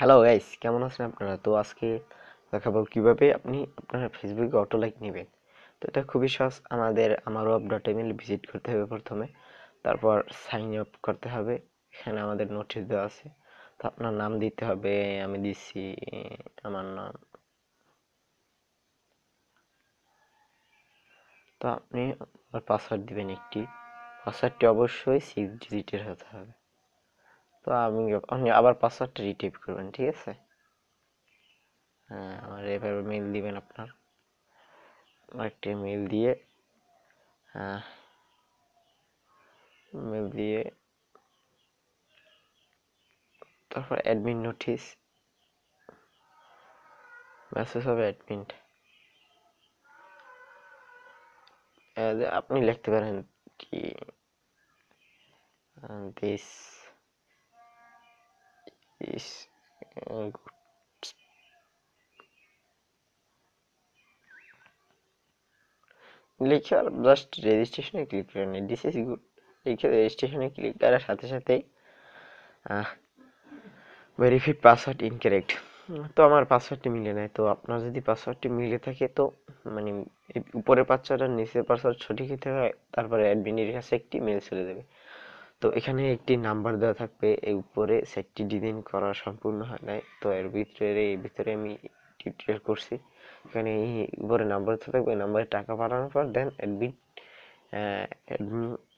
Hello guys, কেমন আছেন আপনারা? তো আজকে দেখাবো কিভাবে আপনি আপনার ফেসবুকে অটো লাইক নেবেন। তো এটা খুবই সহজ। আমারওয়াব.ml ভিজিট করতে হবে প্রথমে, তারপর সাইন আপ করতে হবে। এখানে আমাদের নোটিশ দেওয়া আছে, তো আপনার নাম দিতে হবে। আমি দিচ্ছি আমার নাম। তো আপনি পাসওয়ার্ড দিবেন একটি। পাসওয়ার্ডটি অবশ্যই 6 ডিজিটের হতে হবে। তো আপনি আবার পাসওয়ার্ডটা রিটাইপ করবেন, ঠিক আছে? হ্যাঁ, আমার এভাবে মেইল দিবেন। আপনার একটি মেইল দিয়ে মেল দিয়ে তারপর অ্যাডমিন নোটিশ মেসেজ হবে। অ্যাডমিন আপনি লিখতে পারেন কি দিস ইস লিখে আর জাস্ট রেজিস্ট্রেশনে ক্লিক করেন। দিস ইজ গুড লিখে রেজিস্ট্রেশনে ক্লিক করার সাথে সাথেই ভেরিফাইড পাসওয়ার্ড ইনকারেক্ট। তো আমার পাসওয়ার্ডটি মিলে নাই। তো আপনার যদি পাসওয়ার্ডটি মিলে থাকে, তো মানে উপরের পাসওয়ার্ড আর নিচের পাসওয়ার্ড সঠিক হতে হয়, তারপরে অ্যাডমিনের কাছে একটি মেল চলে যাবে। তো এখানে একটি নাম্বার দেওয়া থাকবে। এই উপরে সেটটি ডিজাইন করা সম্পূর্ণ হয় নাই, তো এর ভিতরে আমি টিউটোরিয়াল করছি। এখানে এই উপরে নাম্বার থাকবে, নাম্বারে টাকা পাঠানোর পর দেন অ্যাডমিন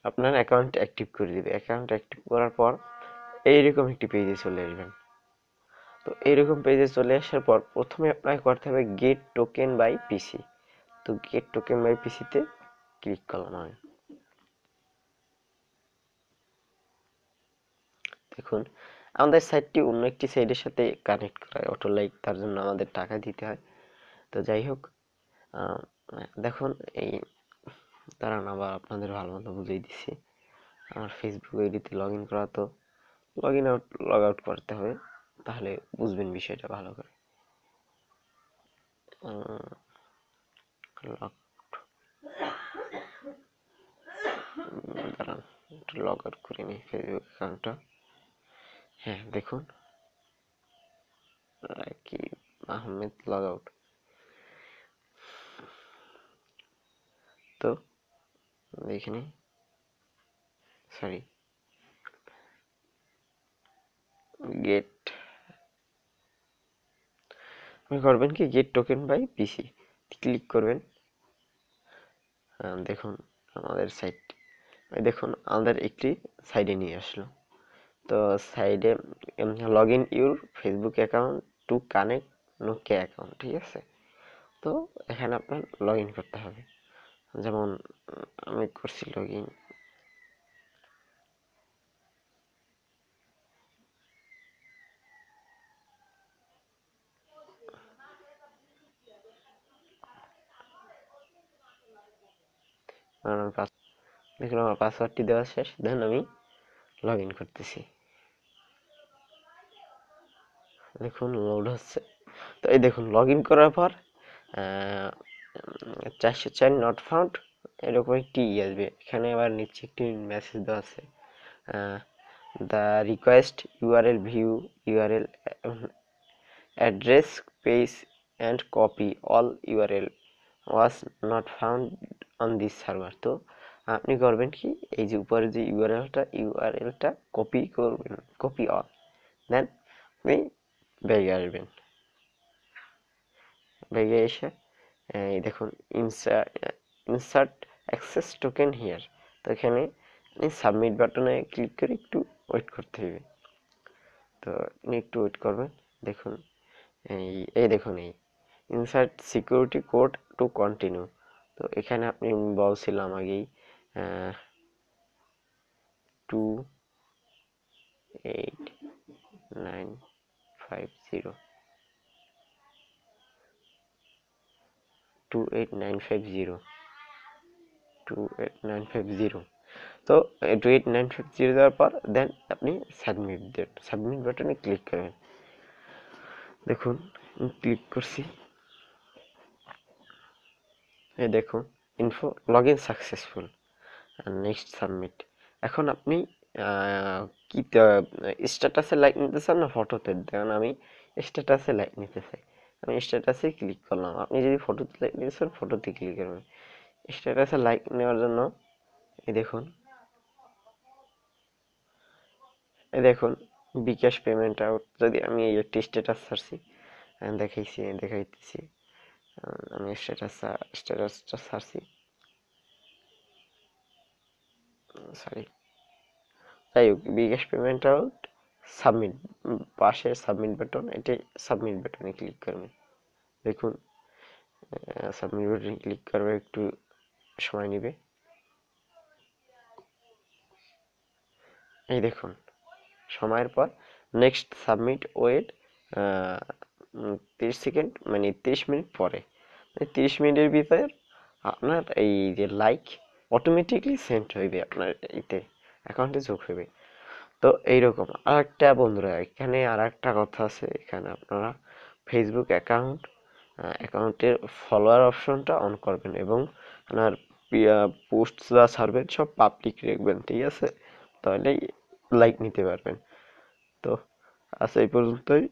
আপনার অ্যাকাউন্ট অ্যাক্টিভ করে দিবে। অ্যাকাউন্ট অ্যাক্টিভ করার পর এইরকম একটি পেজে চলে আসবেন। তো এইরকম পেজে চলে আসার পর প্রথমে আপনাকে করতে হবে গেট টোকেন বাই পিসি। তো গেট টোকেন বাই পিসিতে ক্লিক করলাম আমি। দেখুন, আমাদের সাইটটি অন্য একটি সাইটের সাথে কানেক্ট করা হয় অটো লাইক, তার জন্য আমাদের টাকা দিতে হয়। তো যাই হোক, দেখুন এই দাঁড়ান, আবার আপনাদের ভালো মতো বুঝিয়ে দিচ্ছি। আমার ফেসবুক আইডিতে লগ ইন করা, তো log in out log out করতে হবে, তাহলে বুঝবেন বিষয়টা ভালো করে। দাঁড়ান, একটু লগ আউট করে নিই ফেসবুক অ্যাকাউন্টটা। হ্যাঁ, দেখুন রাকিব আহমেদ লগ আউট। তো এখানে সরি গেট আপনি করবেন কি get token by PC click করবেন। দেখুন আমাদের সাইট, দেখুন আমাদের একটি সাইডে নিয়ে আসলো। তো সাইডে log in your Facebook account to connect Nokia account, ঠিক আছে? তো এখানে আপনার লগ ইন করতে হবে। যেমন আমি করছি লগ ইন। দেখুন আমার পাসওয়ার্ডটি দেওয়া শেষ, দেন আমি লগ ইন করতেছি। দেখুন লোড হচ্ছে। তো এই দেখুন লগ ইন করার পর 404 নট ফাউন্ড এরকম একটি আসবে। এখানে আবার নিচে একটি মেসেজ দেওয়া আছে, the request URL view URL address page and copy all URL was not found on this server. তো আপনি করবেন কি, এই যে উপরে যে ইউআরএলটা কপি করবেন, কপি অল, দেন আপনি ব্যাগে আসবেন। ব্যাগে এসে এই দেখুন ইনসার্ট অ্যাক্সেস টোকেন হিয়ার। তো এখানে সাবমিট বাটনে ক্লিক করে একটু ওয়েট করতে হবে। তো আপনি একটু ওয়েট করবেন। দেখুন এই এই দেখুন এই insert security code to continue. তো এখানে আপনি বলছিলাম আগেই 28950 28950 28950। তো 28950 দেওয়ার পর দেন আপনি সাবমিট বাটনে ক্লিক করবেন। দেখুন ক্লিক করছি, এই দেখুন info log in successful, next submit. এখন আপনি কি স্ট্যাটাসে লাইক নিতে চান না ফটোতে? দেখুন আমি স্ট্যাটাসে লাইক নিতে চাই, আমি স্ট্যাটাসে ক্লিক করলাম। আপনি যদি ফটোতে লাইক নিতে চান ফটোতে ক্লিক করবেন। স্ট্যাটাসে লাইক নেওয়ার জন্য এই দেখুন বিকাশ পেমেন্ট আউট। যদি আমি এই একটি স্ট্যাটাস ছাড়ছি, দেখাইতেছি, আমি স্ট্যাটাসটা ছাড়ছি, সরি, যাই হোক বিকাশ পেমেন্ট আউট সাবমিট, পাশে সাবমিট বাটন, এটি সাবমিট বাটনে ক্লিক করবেন। দেখুন সাবমিট বাটনে ক্লিক করবে, একটু সময় নেবে। এই দেখুন সময়ের পর নেক্সট সাবমিট ওয়েট 30 সেকেন্ড, মানে 30 মিনিট পরে, 30 মিনিটের ভিতর আপনার এই যে লাইক অটোমেটিকলি সেন্ড হইবে, আপনার ইতে অ্যাকাউন্টে যোগ হইবে। তো এইরকম আর একটা বন্ধুরা, এখানে আর একটা কথা আছে, এখানে আপনারা ফেসবুক অ্যাকাউন্টের ফলোয়ার অপশনটা অন করবেন এবং আপনার পোস্ট যা ছাড়বেন সব পাবলিক রাখবেন, ঠিক আছে? তাহলেই লাইক নিতে পারবেন। তো আজ এই পর্যন্তই।